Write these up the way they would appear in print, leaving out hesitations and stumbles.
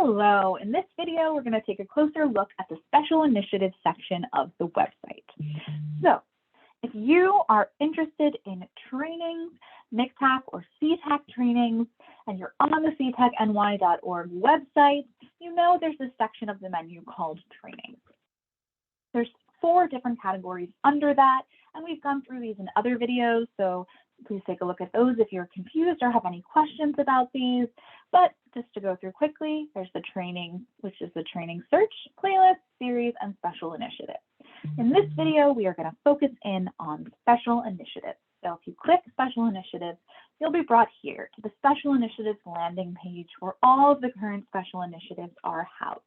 Hello, in this video, we're going to take a closer look at the Special Initiatives section of the website. So, if you are interested in trainings, MCTAC or CTAC trainings, and you're on the ctacny.org website, you know there's this section of the menu called Trainings. There's 4 different categories under that, and we've gone through these in other videos, so please take a look at those if you're confused or have any questions about these. But just to go through quickly, there's the training, which is the training search, playlist, series, and special initiatives. In this video, we are going to focus in on special initiatives. So if you click special initiatives, you'll be brought here to the special initiatives landing page where all of the current special initiatives are housed.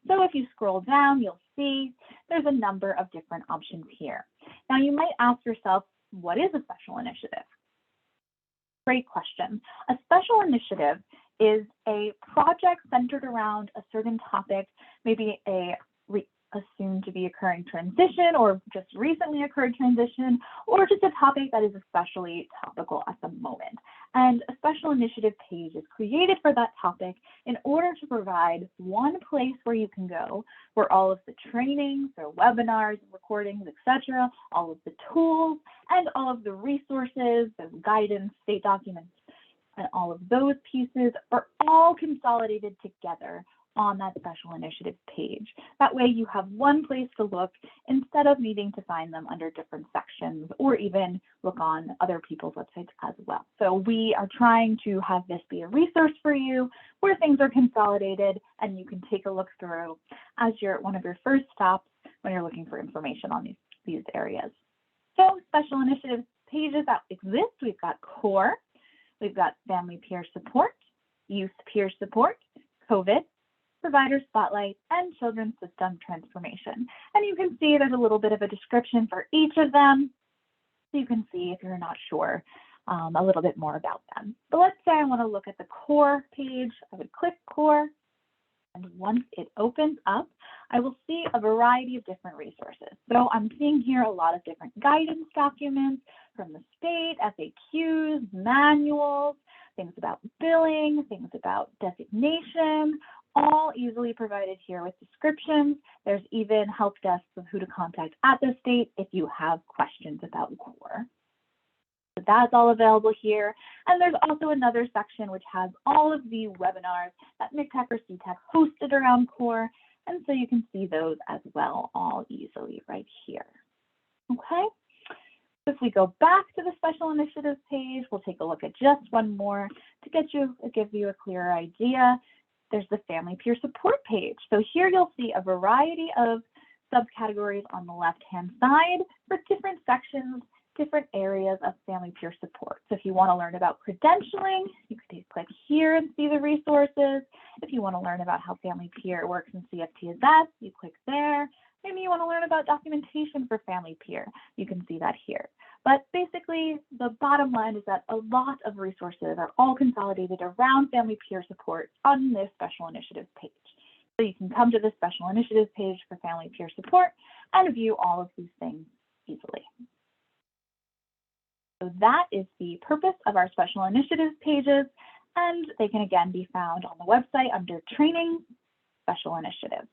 So if you scroll down, you'll see there's a number of different options here. Now you might ask yourself, what is a special initiative? Great question. A special initiative is a project centered around a certain topic, maybe a assumed to be occurring transition or just recently occurred transition, or just a topic that is especially topical at the moment. And a special initiative page is created for that topic in order to provide one place where you can go, where all of the trainings or webinars, recordings, etc., all of the tools and all of the resources, the guidance, state documents, and all of those pieces are all consolidated together on that special initiatives page. That way you have one place to look instead of needing to find them under different sections or even look on other people's websites as well. So we are trying to have this be a resource for you where things are consolidated and you can take a look through as one of your first stops when you're looking for information on these areas. So special initiatives pages that exist, we've got core, we've got family peer support, youth peer support, COVID, provider spotlight, and children's system transformation. And you can see there's a little bit of a description for each of them. So you can see if you're not sure a little bit more about them. But let's say I want to look at the core page. I would click core. And once it opens up, I will see a variety of different resources. So I'm seeing here a lot of different guidance documents from the state, FAQs, manuals, things about billing, things about designation, all easily provided here with descriptions. There's even help desks of who to contact at the state if you have questions about core. So that's all available here. And there's also another section which has all of the webinars that MCTAC or CTAC hosted around core. And so you can see those as well, all easily right here. Okay. If we go back to the special initiatives page, we'll take a look at just one more to give you a clearer idea. There's the family peer support page. So here you'll see a variety of subcategories on the left-hand side for different sections, different areas of family peer support. So if you want to learn about credentialing, you could click here and see the resources. If you want to learn about how family peer works in CFTSS, you click there. Maybe you want to learn about documentation for family peer, you can see that here. But basically, the bottom line is that a lot of resources are all consolidated around family peer support on this special initiatives page. So you can come to the special initiatives page for family peer support and view all of these things easily. So that is the purpose of our special initiatives pages, and they can again be found on the website under Training, Special Initiatives.